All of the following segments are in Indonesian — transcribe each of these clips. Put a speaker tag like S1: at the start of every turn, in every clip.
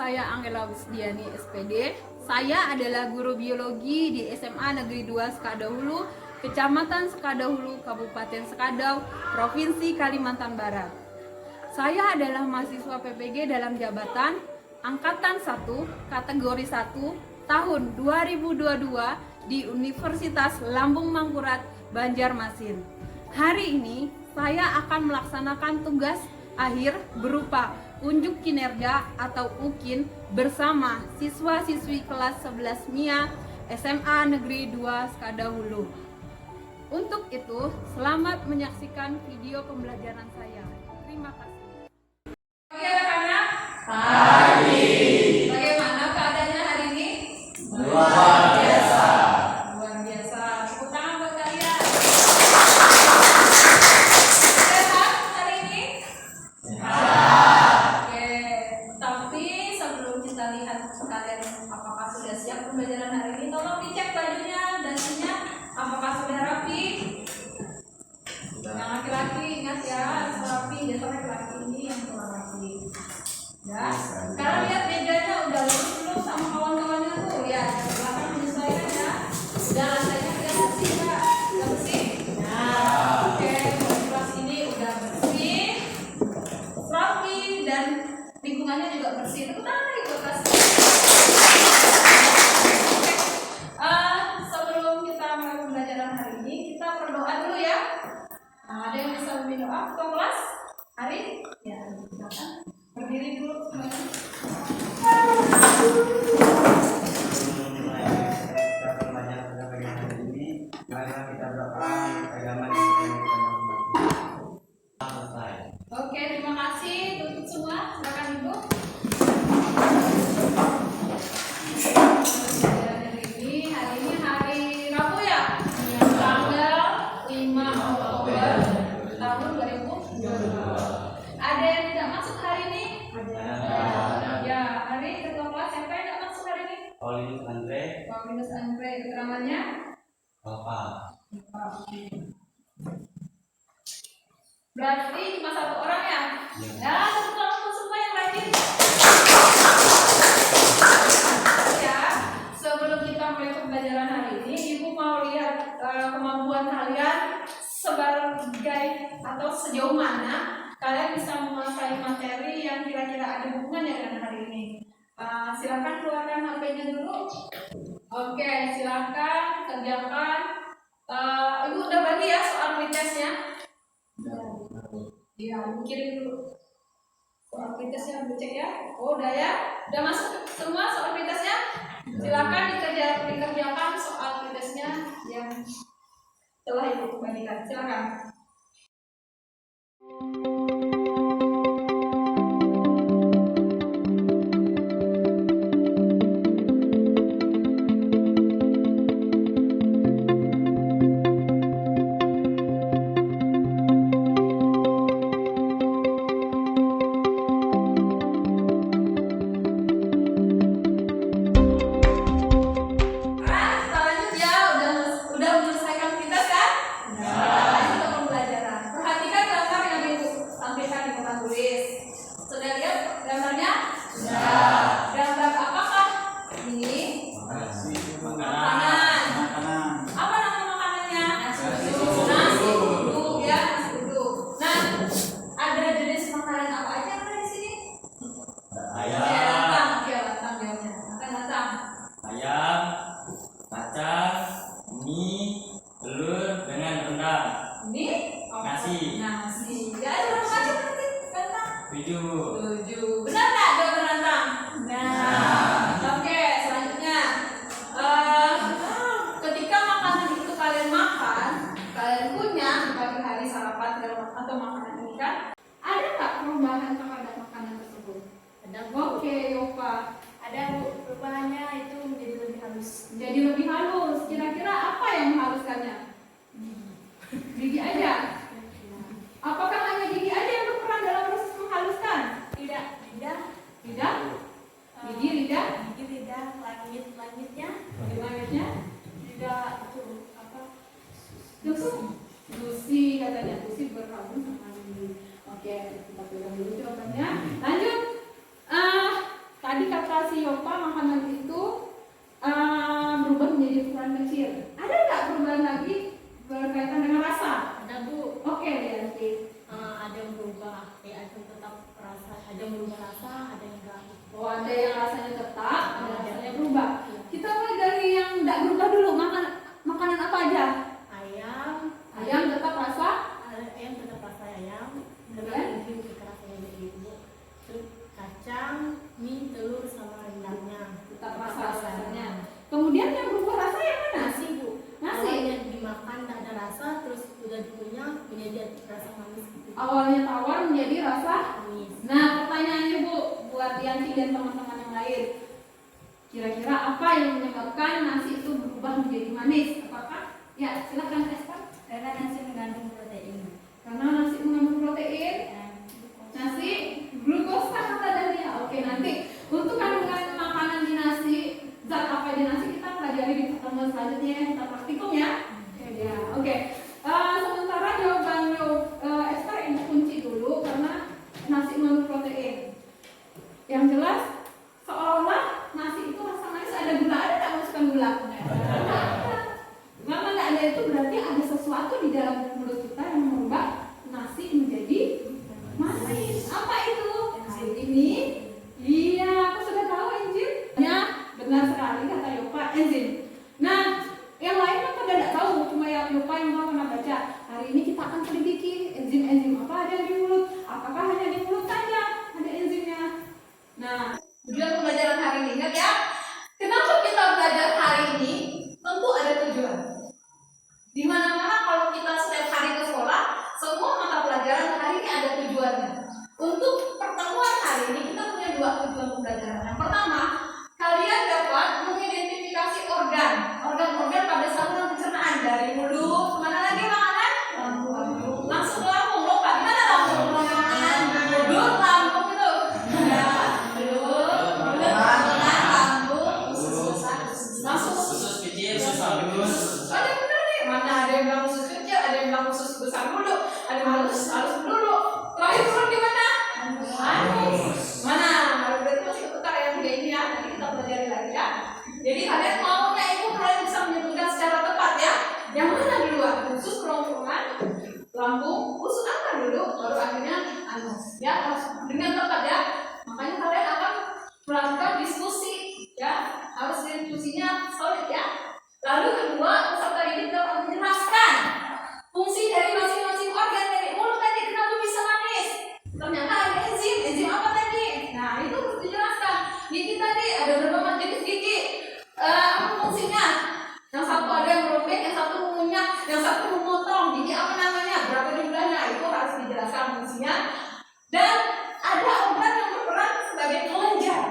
S1: saya Angela Wisdiani SPD. Saya adalah guru biologi di SMA Negeri 2 Sekadahulu, Kecamatan Sekadahulu, Kabupaten Sekadau, Provinsi Kalimantan Barat. Saya adalah mahasiswa PPG dalam jabatan Angkatan 1, kategori 1, tahun 2022 di Universitas Lambung Mangkurat, Banjarmasin. Hari ini saya akan melaksanakan tugas akhir berupa unjuk kinerja atau UKIN bersama siswa-siswi kelas 11 MIA SMA Negeri 2 Sekadahulu. Untuk itu, selamat menyaksikan video pembelajaran saya. Terima kasih. Oke anak-anak.
S2: Pagi.
S1: Bagaimana keadaannya hari ini?
S2: Luar biasa.
S1: Luar biasa. Tepuk tangan buat kalian. Sehat hari ini?
S2: Sehat.
S1: Oke. Tapi sebelum kita lihat kalian apakah sudah siap pembelajaran hari ini, tolong dicek bajunya, dasinya, apakah sudah rapi? Yang laki-laki ingat ya, harus rapi. Biasa laki-laki ini yang kurang rapi. Ya. Sekarang lihat mejanya udah lurus belum sama kawan-kawannya tuh ya. Silakan menyesuaikan ya. Udah lantainya udah bersih Kak? Udah bersih? Nah, oke. Kelas ini udah bersih, rapi, dan lingkungannya juga bersih. Tepuk tangan lagi buat kelas. Sebelum kita mulai pembelajaran hari ini, kita berdoa dulu ya. Nah, ada yang bisa memberi doa ke kelas hari? Ya, silakan. Berdiri dulu semuanya.
S2: Sebelum mulai kita belajar pada pagi hari ini, marilah kita berdoa agama yang kita hormati. Selesai.
S1: Oke, terima kasih. Tutup semua. Silakan Ibu. Hari ini hari Rabu ya? Tanggal 5 Oktober tahun 2022. Ada yang tidak masuk hari ini? Ya, hari ketua kelas siapa yang tidak masuk hari ini?
S2: Paulinus Andre.
S1: Paulinus Andre, keterangannya?
S2: Bapak.
S1: Berarti cuma satu orang ya? Ya, tepuk tangan untuk semua yang rajin. Ya, sebelum kita mulai pembelajaran hari ini, Ibu mau lihat kemampuan kalian sebagai atau sejauh mana kalian bisa menguasai materi yang kira-kira ada hubungannya dengan hari ini. Silakan keluarkan HP-nya dulu. Oke, silakan kerjakan. Ibu udah bagi ya soal pretestnya? Iya, Ibu kirim dulu. Soal pretestnya Ibu cek ya. Oh, udah ya? Udah masuk semua soal pretestnya? Silakan dikerjakan soal pretestnya yang telah Ibu bagikan. Silakan. Benar nggak jawaban rantang? Nah, oke, selanjutnya ketika makanan itu kalian makan, kalian punya di pagi hari sarapan atau makanan ini kan, ada nggak perubahan terhadap makanan tersebut? Ada. Oke, Yopa.
S3: Ada perubahannya itu menjadi lebih halus.
S1: Jadi lebih halus. Kira-kira apa yang menghaluskannya? Gigi aja. Apakah hanya gigi aja yang berperan dalam proses menghaluskan?
S3: Tidak, lidah,
S1: Gigi, lidah,
S3: langitnya,
S1: langitnya,
S3: juga itu apa?
S1: Gusi katanya, gusi berkabung sama gigi. Oke, kita pegang dulu jawabannya. Lanjut. Tadi kata kasih Yopa makanan itu berubah menjadi ukuran kecil. Ada nggak perubahan lagi berkaitan dengan rasa?
S3: Ada Bu.
S1: Oke, Lianti.
S3: Ada yang berubah, ada yang tetap rasa, ada yang berubah rasa, ada yang enggak.
S1: Oh, ada yang rasanya tetap, ada rasanya berubah. Kita mulai dari yang nggak berubah dulu. Makanan apa aja?
S3: Ayam,
S1: Ayam tetap rasa.
S3: ayam tetap rasa ayam,
S1: Kemudian?
S3: karena mungkin kita rasanya begitu Bu. Terus kacang, mie, telur sama rendangnya
S1: Tetap rasanya. Kemudian yang berubah rasa yang mana?
S3: Nasi Bu.
S1: Nasi?
S3: Awalnya dimakan tak ada rasa, terus udah dikunyah menjadi rasa manis gitu.
S1: Awalnya tawar menjadi rasa.
S3: Manis.
S1: Nah, pertanyaannya Bu, buat Yanti dan teman-teman yang lain. Kira-kira apa yang menyebabkan nasi itu berubah menjadi manis? Apakah? Ya, silakan Esther.
S3: Karena nasi mengandung protein.
S1: Karena nasi mengandung protein, nasi glukosa kata Dania. Oke, nanti untuk kandungan makanan di nasi, zat apa di nasi kita pelajari di pertemuan selanjutnya, kita praktikum ya. Ya, oke. Sementara jawaban Esther ini kunci dulu karena nasi mengandung protein. Yang jelas seolah-olah nasi itu rasa manis ada gula, ada nggak masukkan gula? Mama nggak ada itu berarti ada sesuatu di dalam mulut kita yang merubah nasi menjadi manis. Apa itu? Enzim ini? Iya, aku sudah tahu enzim. Ya, benar sekali kata Yopa, enzim. Nah, yang lain kan pada tidak tahu, cuma yang Yopa yang mau pernah baca. Hari ini kita akan selidiki enzim-enzim apa ada di mulut. Apakah hanya di mulut saja ada enzimnya? Nah, tujuan pembelajaran hari ini, ingat ya. Kenapa kita belajar hari ini? Tentu ada tujuan. Di mana-mana kalau kita setiap hari ke sekolah, semua mata pelajaran hari ini ada tujuannya. Untuk pertemuan hari ini kita punya dua tujuan pembelajaran. Yang pertama, kalian dapat mengidentifikasi organ-organ pada saluran pencernaan dari mulut, kemana lagi makanan? Lambung. Langsung ke lambung. Lupa di mana lambung? Mulut, lambung itu. Ya, mulut, lambung, langsung
S2: Usus kecil, usus halus.
S1: ada benar nih, mana ada yang bilang usus kecil, ada yang bilang usus besar dulu, ada yang halus dulu. Terakhir turun di mana? Anus. Mana? Berarti masih ketukar yang tiga ini ya. Nanti kita pelajari lagi ya. Jadi kalian maunya itu kalian bisa menyebutkan secara tepat ya. Yang mana duluan? Usus, kerongkongan, lambung, usus apa dulu? Baru akhirnya anus. Ya, harus dengan tepat ya. Makanya kalian akan melakukan diskusi ya. Harus diskusinya solid ya. Lalu kedua, peserta didik dapat menjelaskan fungsi dari masing-masing organ dari mulut tadi kenapa bisa manis. Ternyata ada enzim apa tadi? Nah, itu harus dijelaskan. Gigi tadi ada berapa jenis gigi? Apa fungsinya? Yang satu ada yang merobek, yang satu mengunyah, yang satu memotong. Gigi apa namanya? Berapa jumlahnya? Itu harus dijelaskan fungsinya. Dan ada organ yang berperan sebagai kelenjar.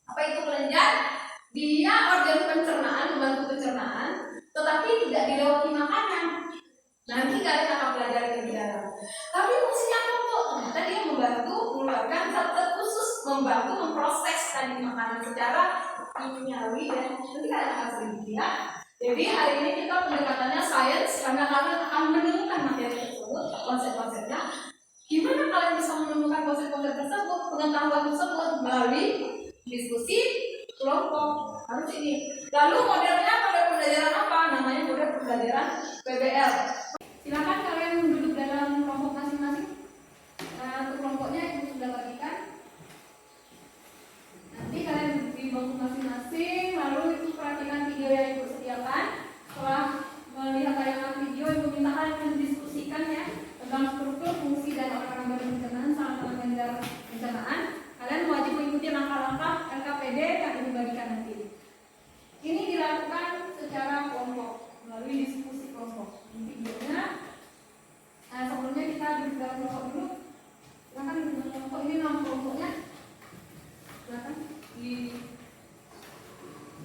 S1: Apa itu kelenjar? Dia organ pencernaan, membantu pencernaan, tetapi tidak dilewati makanan. Nanti kalian akan pelajari lebih dalam. Tapi fungsinya apa Bu? Ternyata dia membantu mengeluarkan zat-zat khusus, membantu memproses tadi makanan secara kimiawi dan nanti kalian akan selidiki ya. Jadi hari ini kita pendekatannya sains karena kalian akan menemukan materi tersebut, konsep-konsepnya. Gimana kalian bisa menemukan konsep-konsep tersebut, pengetahuan tersebut melalui diskusi kelompok harus ini. Lalu modelnya pada pembelajaran apa? Namanya model pembelajaran PBL. Silakan kalian duduk dalam kelompok masing-masing. Untuk kelompoknya ibu sudah bagikan. Nanti kalian duduk di bangku masing-masing. Lalu itu perhatikan video yang ibu sediakan. Setelah melihat tayangan video, ibu minta kalian mendiskusikan ya tentang struktur, fungsi dan organ-organ pencernaan sama kelenjar pencernaan. Kalian wajib mengikuti langkah-langkah LKPD yang ibu bagikan nanti. Ini dilakukan secara kelompok melalui diskusi kelompok. Videonya, sebelumnya kita duduk dalam kelompok dulu. Silakan duduk dalam kelompok. Ini nama kelompoknya. Silakan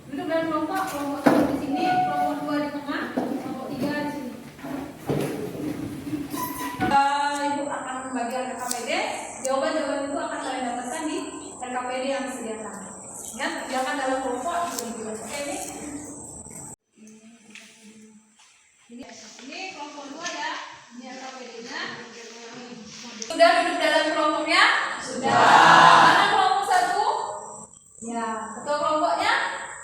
S1: duduk dalam kelompok. Kelompok 1 di sini, kelompok 2 di tengah, kelompok 3 di sini. Ibu akan membagi LKPD. Jawaban-jawaban itu akan kalian dapatkan di LKPD yang disediakan. Ya, kerjakan dalam kelompok. Oke, ini kelompok 2 ya. Ini LKPD-nya. Sudah duduk dalam kelompoknya? Sudah. Mana kelompok 1? Ya, ketua kelompoknya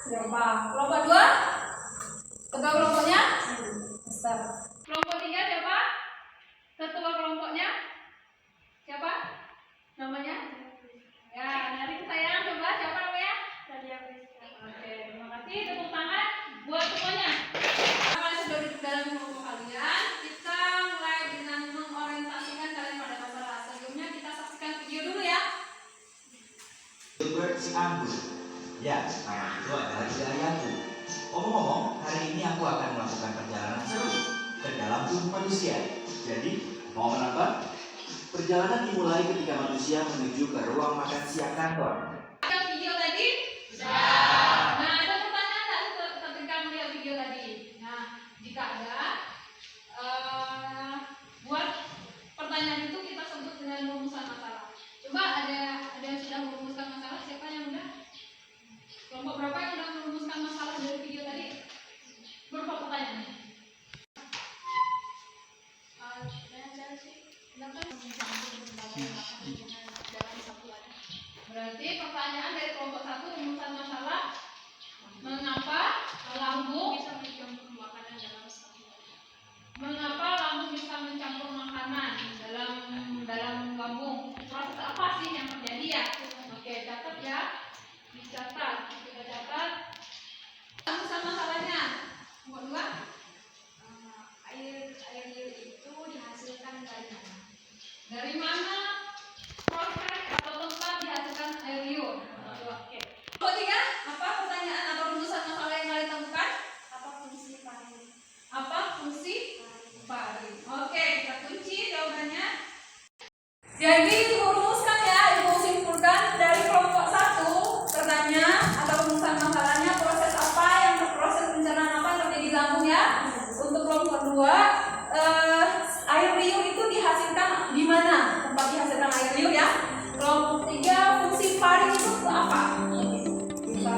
S1: siapa? Kelompok 2? Ketua kelompoknya? Mister. Kelompok 3 siapa? Ketua kelompoknya? Siapa? Namanya? Ya, dari sayang coba siapa namanya? Oke, terima kasih. Tepuk tangan buat semuanya. Kalian sudah duduk dalam kelompok kalian. Kita mulai dengan mengorientasikan kalian pada masalah. Sebelumnya kita saksikan video dulu ya.
S4: Gilbert si Anggur. Ya, nama itu adalah ayahku. Ngomong-ngomong, hari ini aku akan melakukan perjalanan seru ke dalam tubuh manusia. Jadi, mau menambah? Perjalanan dimulai ketika manusia menuju ke ruang makan siang kantor.
S1: Lihat video tadi? Sudah. Nah, ada pertanyaan nggak ketika melihat video tadi? Nah, jika ada, buat pertanyaan itu kita sebut dengan rumusan masalah. Coba ada yang sudah merumuskan masalah? Siapa yang udah? Kelompok berapa yang sudah merumuskan masalah dari video tadi? Berapa pertanyaannya? Berarti pertanyaan dari kelompok 1 rumusan masalah, mengapa lambung bisa mencampur makanan dalam satu wadah? Mengapa lambung bisa mencampur makanan dalam lambung? Proses apa sih yang terjadi ya? Oke, catat ya. Dicatat. Kita catat. Rumusan masalahnya. Nomor 2.
S3: Air liur itu dihasilkan dari mana?
S1: Dari mana proses atau tempat dihasilkan air liur? Oke. Nomor 3, apa pertanyaan atau rumusan masalah yang kalian temukan?
S3: Apa fungsi farin?
S1: Apa fungsi farin? Oke, kita kunci jawabannya. Jadi rumuskan ya, ibu simpulkan dari kelompok 1 bertanya atau rumusan masalahnya proses apa yang proses pencernaan apa yang terjadi di lambung ya. Untuk kelompok 2, air liur itu dihasilkan di mana? Tempat dihasilkan air liur ya. Kelompok 3, fungsi farin itu apa? Kita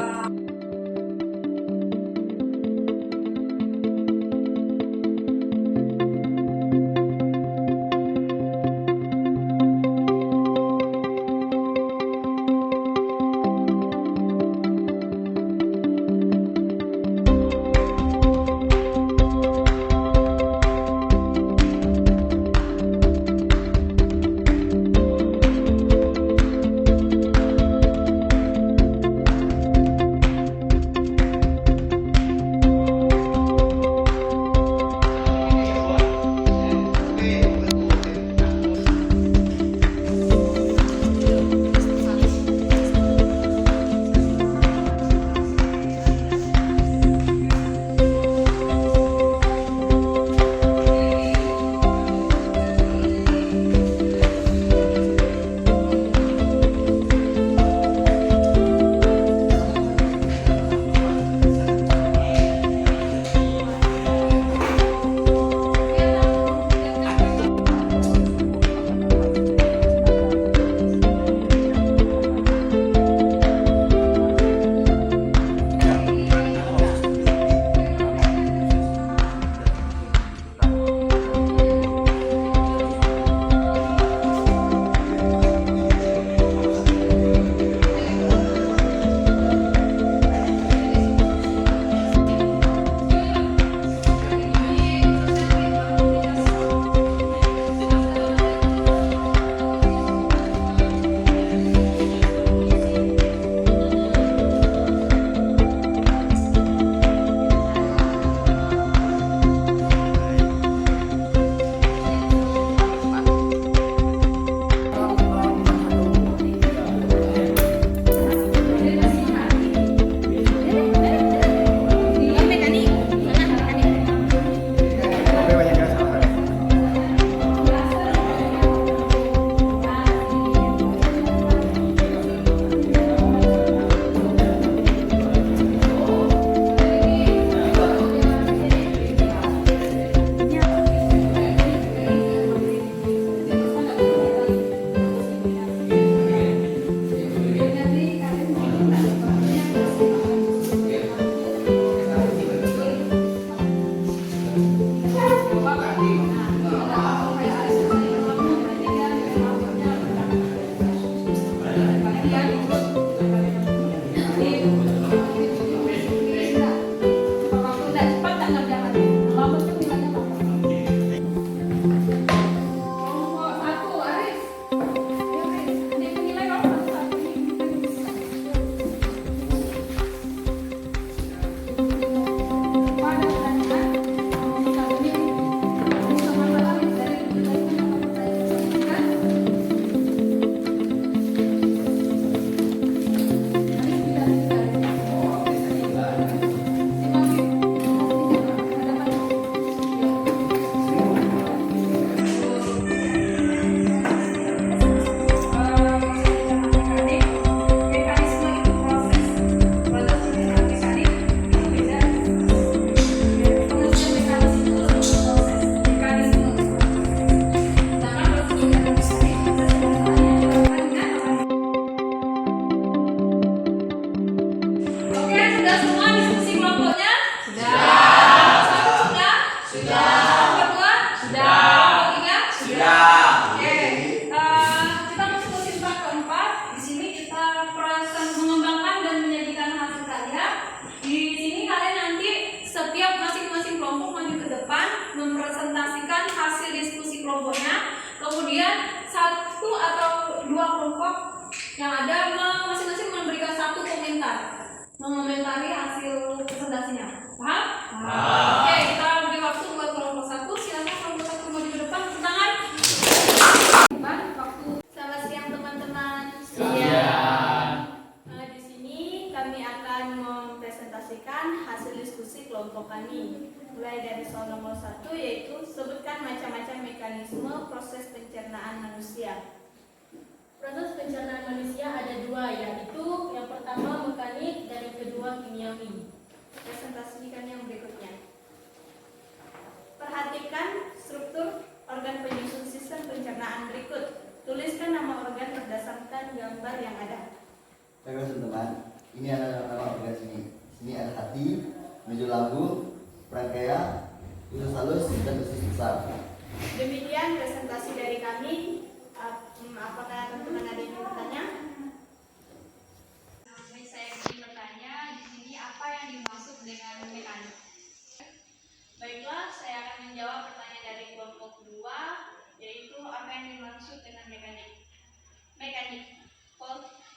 S1: mempresentasikan hasil diskusi kelompoknya. Kemudian satu atau dua kelompok yang ada masing-masing memberikan satu komentar, mengomentari hasil presentasinya. Paham? Oke, kita beri waktu buat kelompok satu. Silakan kelompok satu maju ke depan, tepuk tangan. Waktu.
S3: Selamat siang teman-teman. Di sini kami akan mempresentasikan hasil diskusi kelompok kami. Mulai dari soal nomor 1, yaitu sebutkan macam-macam mekanisme proses pencernaan manusia. Proses pencernaan manusia ada dua, yaitu yang pertama mekanik dan yang kedua kimiawi. Presentasikan yang berikutnya. Perhatikan struktur organ penyusun sistem pencernaan berikut. Tuliskan nama organ berdasarkan gambar yang ada.
S5: Baik teman-teman, ini adalah nama organ sini. Sini ada hati, menuju lambung, rangkaian, usus halus, dan usus besar.
S3: Demikian presentasi dari kami. Apakah teman-teman ada yang bertanya?
S6: Saya ingin bertanya di sini apa yang dimaksud dengan mekanik?
S3: Baiklah, saya akan menjawab pertanyaan dari kelompok 2, yaitu apa yang dimaksud dengan mekanik. Mekanik.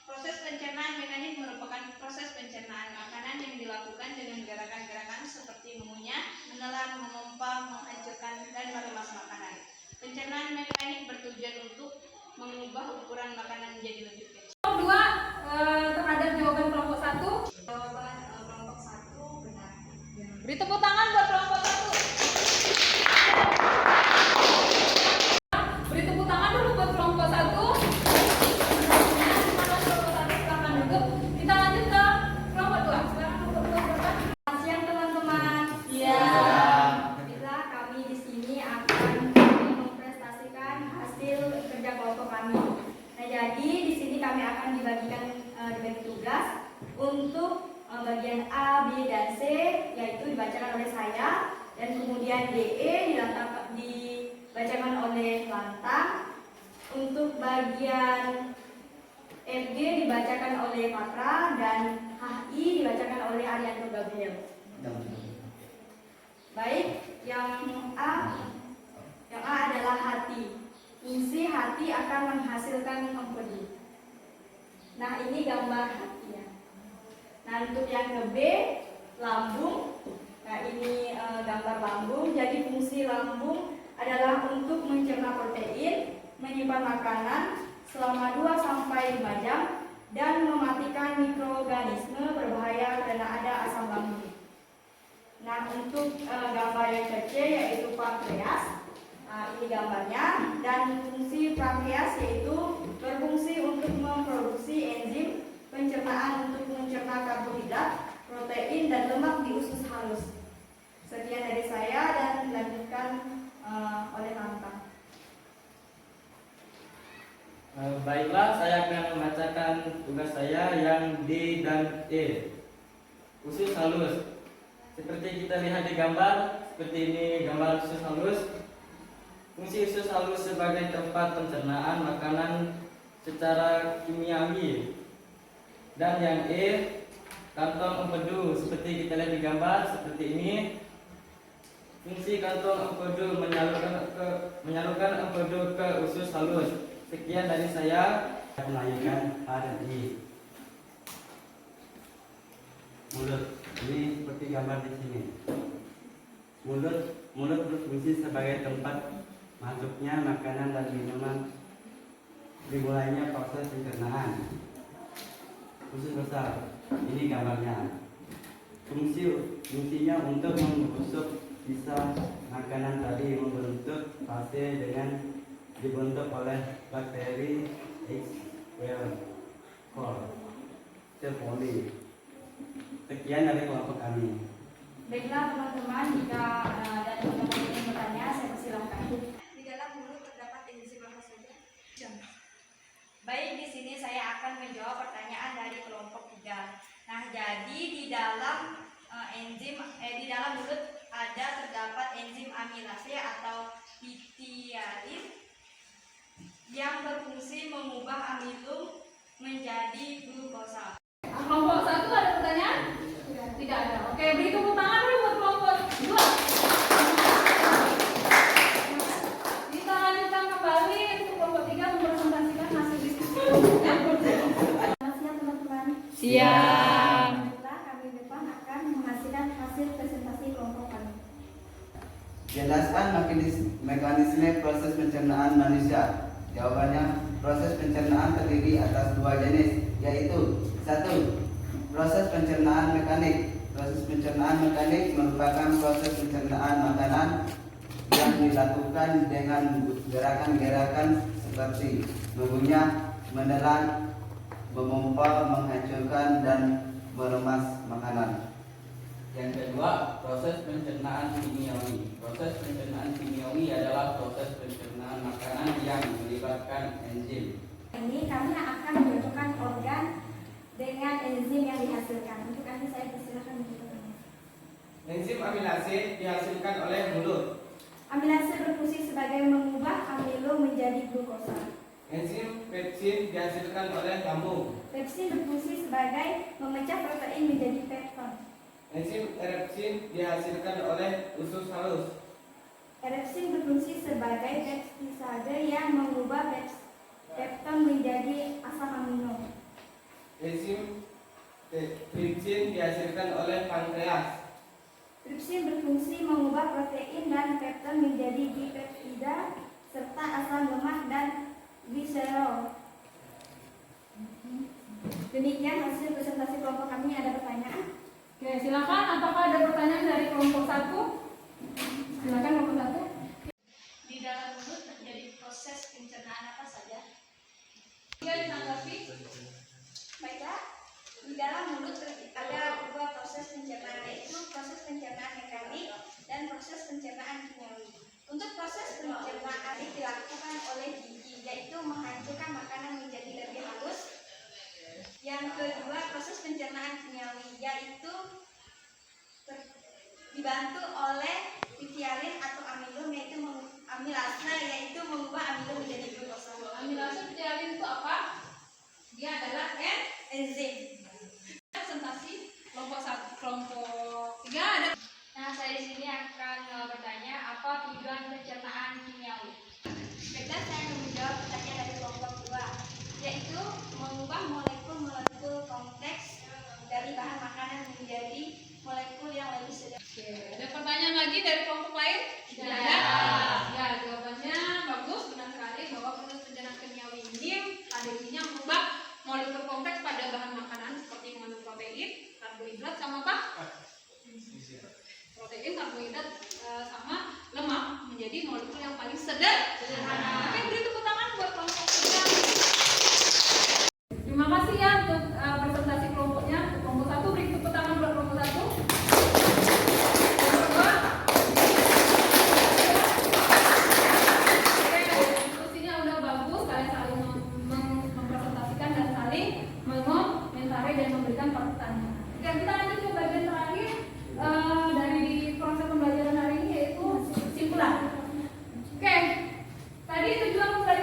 S3: Proses pencernaan mekanik merupakan proses pencernaan makanan yang dilakukan dengan gerakan-gerakan seperti mengunyah, menelan, memompa, menghancurkan, dan meremas makanan. Pencernaan mekanik bertujuan untuk mengubah ukuran makanan menjadi lebih kecil.
S1: Kelompok 2 terhadap jawaban kelompok 1.
S6: Jawaban kelompok 1 benar.
S1: Beri tepuk tangan buat kelompok 1. Beri tepuk tangan dulu buat kelompok 1. Silakan duduk. Kita lanjut ke kelompok 2. Sekarang kelompok 2 berapa?
S3: Selamat siang teman-teman.
S6: Bila kami di sini akan mempresentasikan hasil kerja kelompok kami.
S3: Nah, jadi di sini kami akan dibagi tugas untuk bagian A, B, dan C, yaitu dibacakan oleh saya, dan kemudian DE dibacakan oleh Lantang. Untuk bagian FG dibacakan oleh Patra, dan HI dibacakan oleh Arianto Gabriel. Baik, yang A adalah hati. Fungsi hati akan menghasilkan empedu. Nah, ini gambar hati ya. Nah, untuk yang ke B, lambung. Nah, ini gambar lambung. Jadi fungsi lambung adalah untuk mencerna protein, menyimpan makanan selama 2-5 jam, dan mematikan mikroorganisme berbahaya karena ada asam lambung. Nah, untuk gambar yang ke C, yaitu pankreas. Nah, ini gambarnya, dan fungsi pankreas yaitu berfungsi untuk memproduksi enzim pencernaan untuk mencerna karbohidrat, protein, dan lemak di usus halus. Sekian dari saya, dan dilanjutkan oleh Lantang.
S2: Baiklah, saya akan membacakan tugas saya yang D dan E. Usus halus. Seperti kita lihat di gambar, seperti ini gambar usus halus. Fungsi usus halus sebagai tempat pencernaan makanan secara kimiawi. Dan yang E, kantong empedu. Seperti kita lihat di gambar, seperti ini. Fungsi kantong empedu menyalurkan empedu ke usus halus. Sekian dari saya. Melayangkan A dan I. Mulut. Ini seperti gambar di sini. Mulut berfungsi sebagai tempat masuknya makanan dan minuman, dimulainya proses pencernaan. Usus besar. Ini gambarnya. Fungsinya untuk membusuk sisa makanan tadi, membentuk fase dengan dibentuk oleh bakteri Escherichia coli. Sekian dari kelompok kami.
S3: Baiklah teman-teman, jika ada teman-teman yang ingin bertanya, saya persilahkan.
S6: Di dalam mulut terdapat enzim apa saja?
S3: Baik, di sini saya akan menjawab pertanyaan dari kelompok 3. Nah, jadi di dalam di dalam mulut terdapat enzim amilase atau pitialin yang berfungsi mengubah amilum menjadi glukosa.
S1: Kelompok 1 ada pertanyaan? Tidak ada. Oke, beri tepuk tangan dulu buat kelompok 2.
S7: Jelaskan mekanisme proses pencernaan manusia. Jawabannya, proses pencernaan terdiri atas dua jenis, yaitu 1. Proses pencernaan mekanik. Proses pencernaan mekanik merupakan proses pencernaan makanan yang dilakukan dengan gerakan-gerakan seperti mengunyah, menelan, memompa, menghancurkan, dan meremas makanan.
S2: Yang kedua, proses pencernaan kimiawi. Proses pencernaan kimiawi adalah proses pencernaan makanan yang melibatkan enzim.
S3: Ini kami akan mencocokkan organ dengan enzim yang dihasilkan. Untuk nanti saya persilakan untuk bertanya.
S8: Enzim amilase dihasilkan oleh mulut.
S3: Amilase berfungsi sebagai mengubah amilo menjadi glukosa.
S8: Enzim pepsin dihasilkan oleh lambung.
S3: Pepsin berfungsi sebagai memecah protein menjadi pepton.
S8: Enzim erepsin dihasilkan oleh usus halus.
S3: Erepsin berfungsi sebagai peptidase yang mengubah pepton menjadi asam amino.
S8: Enzim tripsin dihasilkan oleh pankreas.
S3: Tripsin berfungsi mengubah protein dan pepton menjadi dipeptida serta asam lemak dan gliserol. Demikian hasil presentasi kelompok kami. Ada pertanyaan?
S1: Oke, silakan. Apakah ada pertanyaan dari kelompok 1? Silakan kelompok 1.
S6: Di dalam mulut terjadi proses pencernaan apa saja?
S1: Tidak ditanggapi.
S3: Baiklah, di dalam mulut ada dua proses pencernaan, yaitu proses pencernaan mekanik dan proses pencernaan kimiawi. Untuk proses pencernaan dilakukan oleh gigi, yaitu menghancurkan makanan menjadi lebih halus. Yang kedua, proses pencernaan kimiawi, yaitu dibantu oleh pitialin atau amilum, yaitu amilase, yaitu mengubah amilum menjadi glukosa.
S1: Amilase pitialin itu apa? Dia adalah
S3: Enzim.
S1: presentasi kelompok 1, kelompok 3 ada.
S6: Nah, saya di sini akan bertanya apa tujuan pencernaan kimiawi.
S3: Baiklah, saya akan menjawab pertanyaan dari kelompok 2, yaitu mengubah molekul-molekul kompleks dari bahan makanan menjadi molekul yang lebih sederhana.
S1: Oke, ada pertanyaan lagi dari kelompok lain? Tidak ada. Ya, jawabannya bagus, benar sekali bahwa proses pencernaan kimiawi ini pada intinya mengubah molekul kompleks pada bahan makanan seperti mengandung protein, karbohidrat sama apa? Protein, karbohidrat sama lemak menjadi molekul yang paling sederhana. Oke, beri tepuk tangan buat kelompok 3. Terima kasih ya untuk presentasi kelompoknya. Kelompok 1 beri tepuk tangan buat kelompok 1. Kelompok 2. Oke, diskusinya udah bagus, kalian saling mempresentasikan dan saling mengomentari dan memberikan pertanyaan. Oke, kita lanjut ke bagian terakhir dari proses pembelajaran hari ini, yaitu kesimpulan. Oke, tadi tujuan pembelajaran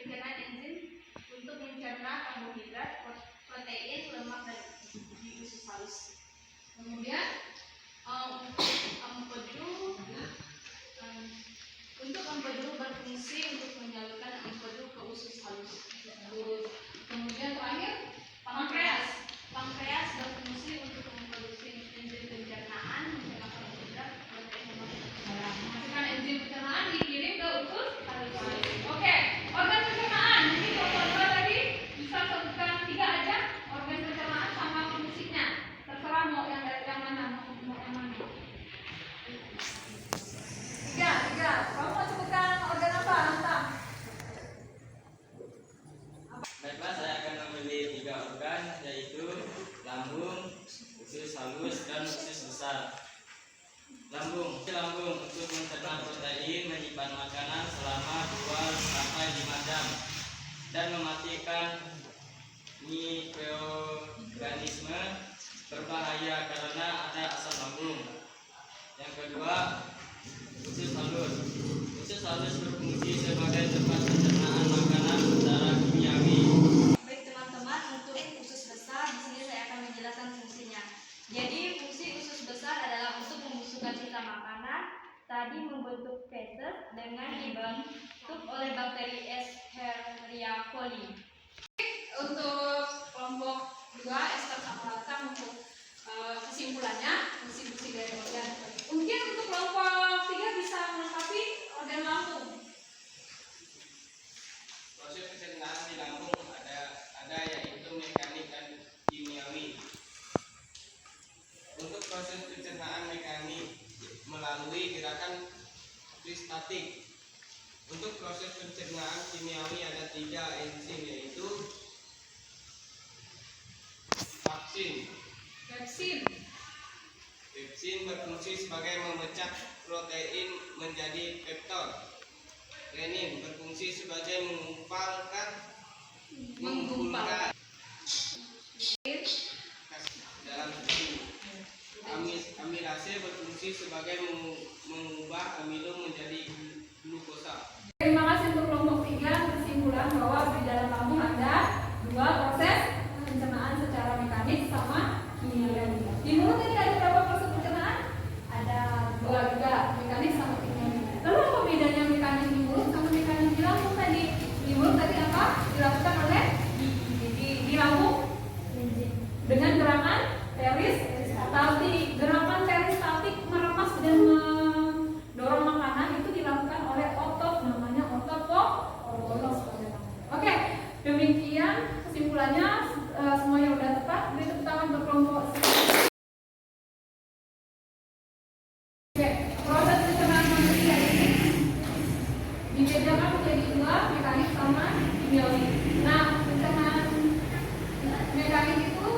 S6: pencernaan enzim untuk mencerna karbohidrat, protein, lemak, dan di usus halus.
S1: Kemudian
S6: empedu berfungsi untuk menyalurkan empedu ke usus halus.
S1: kemudian terakhir
S6: Pankreas berfungsi untuk memproduksi enzim pencernaan, mencerna karbohidrat, protein, lemak, dan darah.
S1: menghasilkan enzim pencernaan dikirim ke usus halus. Oke, organ pencernaan. Jadi kalau tadi bisa sebutkan 3 aja organ pencernaan sama fungsinya. Terserah mau yang mana, mau yang mana. 3. Kamu mau sebutkan organ apa, Anta?
S2: Baiklah, saya akan memilih 3 organ, yaitu lambung, usus halus, dan usus besar. Lambung untuk mencerna protein, menyimpan makanan selama 2-5 jam, dan mematikan mikroorganisme berbahaya karena ada asam lambung. Yang kedua, usus halus. Usus halus berfungsi sebagai tempat pencernaan makanan secara kimiawi.
S6: Baik teman-teman, untuk usus besar di sini saya akan menjelaskan fungsinya. Jadi fungsi usus besar adalah untuk membusukkan sisa makanan, tadi membentuk feses dengan dibentuk oleh bakteri Escherichia coli.
S1: Untuk kelompok 2 Esther sama Latang untuk kesimpulannya fungsi-fungsi dari organ. Mungkin untuk kelompok 3 bisa melengkapi organ lambung.
S8: Proses pencernaan di lambung ada yaitu mekanik dan kimiawi. Untuk proses pencernaan mekanik melalui gerakan kristatik. Untuk proses pencernaan kimiawi ada 3 enzim, yaitu Pepsin berfungsi sebagai memecah protein menjadi peptid. Renin berfungsi sebagai mengumpulkan dalam tubuh. Amilase berfungsi sebagai mengubah amino menjadi glukosa.
S1: Terima kasih untuk kelompok 3. Kesimpulan bahwa di dalam lambung ada 2 proses pencernaan secara mekanik sama kimiawi. Di mulut ini ada berapa proses pencernaan? Ada 2 juga, mekanik sama kimiawi. Lalu apa bedanya mekanik di mulut sama mekanik di lambung tadi? Di mulut tadi apa? Dilakukan oleh di lambung dengan gerakan peristaltik. Gerakan peristaltik meremas dan mendorong makanan itu dilakukan oleh otot, namanya otot polos. Oke, demikian kesimpulannya. Semuanya udah tepat. Beri tepuk tangan untuk kelompok. Oke, proses pencernaan manusia ini dibedakan menjadi 2, mekanik sama kimiawi. Nah, pencernaan mekanik itu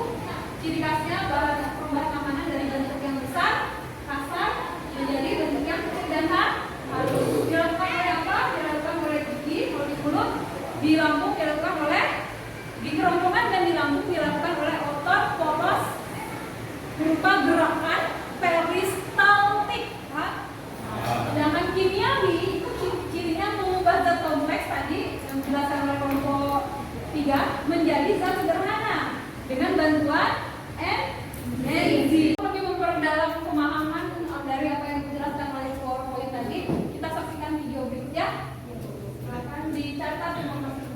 S1: ciri khasnya perubahan makanan dari bentuk yang besar, kasar, menjadi bentuk yang kecil dan halus. Dilakukan oleh apa? Dilakukan oleh gigi, kalau di mulut, di lambung dilakukan oleh di kerongkongan, dan di lambung dilakukan oleh otot polos berupa gerakan peristaltik. Sedangkan kimiawi itu cirinya mengubah zat kompleks tadi yang dijelaskan oleh kelompok 3 menjadi zat sederhana dengan bantuan enzim. Lebih memperdalam pemahaman dari apa yang dijelaskan oleh PowerPoint tadi, kita saksikan video berikutnya. Akan dicatat informasi.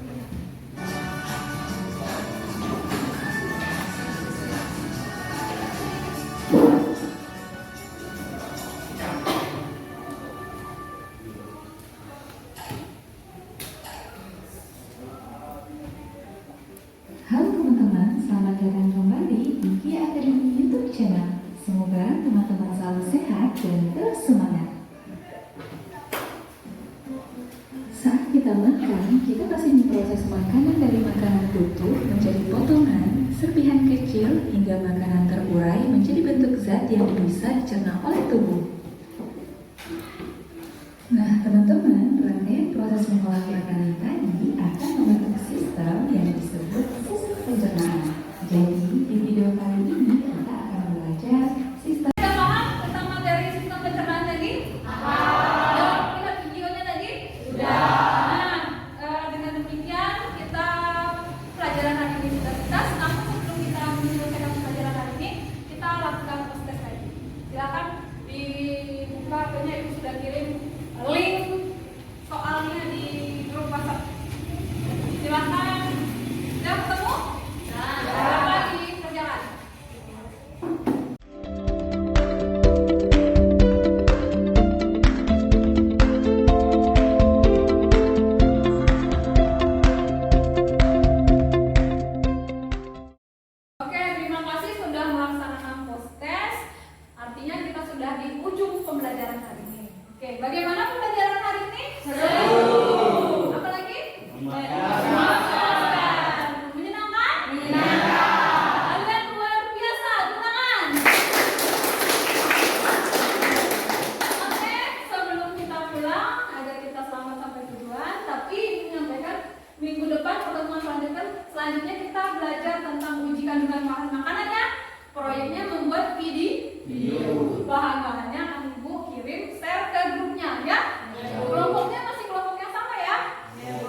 S9: Halo teman-teman, selamat datang kembali di Ki Academy YouTube channel. Semoga teman-teman selalu sehat dan terus semangat. Saat kita makan, kita pasti memproses makanan dari makanan utuh menjadi potongan, serpihan kecil, hingga makanan terurai menjadi bentuk zat yang bisa dicerna oleh tubuh. Nah, teman-teman, rangkaian proses mengolah makanan tadi akan membentuk sistem yang disebut sistem pencernaan. Jadi, di video kali ini kita akan belajar sistem.
S1: Kita paham tentang materi sistem pencernaan tadi? Sudah lihat videonya tadi? Sudah. Nah, dengan demikian Selanjutnya kita belajar tentang uji kandungan bahan makanannya. Proyeknya membuat video. Bahan-bahannya akan Ibu kirim share ke grupnya ya. Kelompoknya masih kelompok yang sama ya.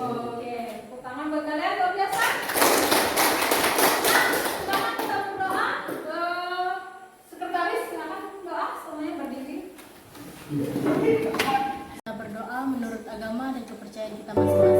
S1: Oke, tepuk tangan buat kalian luar biasa. Nah, sekarang kita berdoa. Sekretaris silakan doa, semuanya berdiri.
S10: Kita berdoa menurut agama dan kepercayaan kita masing-masing.